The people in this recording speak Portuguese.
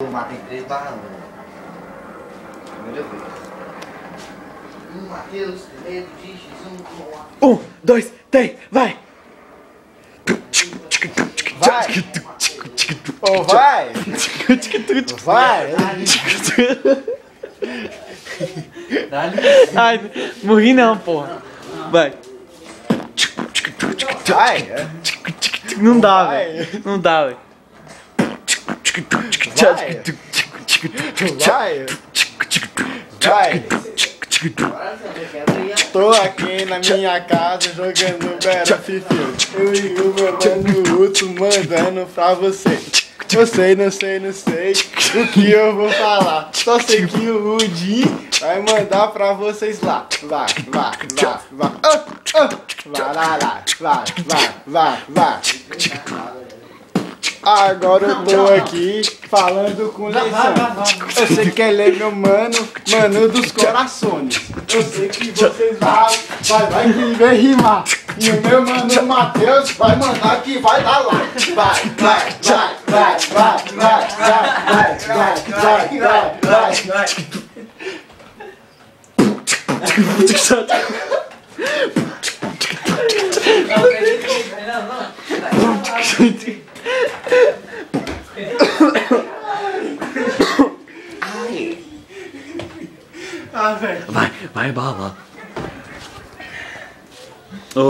vou matar em 3 balões. Primeira vez. Matheus, medo de X1. 1, 2, 3, vai! Vai! Oh, vai! Vai! Ai, morri não, porra. Vai. Vai! Não dá, velho. Não dá, velho. Vai! Vai! Tô aqui na minha casa jogando Battlefield. Eu e o meu mano Uto mandando pra você. Eu sei, não sei o que eu vou falar. Só sei que o Udi vai mandar pra vocês lá. Vai. Vai. Agora eu tô aqui falando com o Leisão. Eu sei que ele é meu mano dos corações. Eu sei que vocês vai querer rimar. E o meu mano Matheus vai mandar que vai dar lá. Vai. Vai, bala.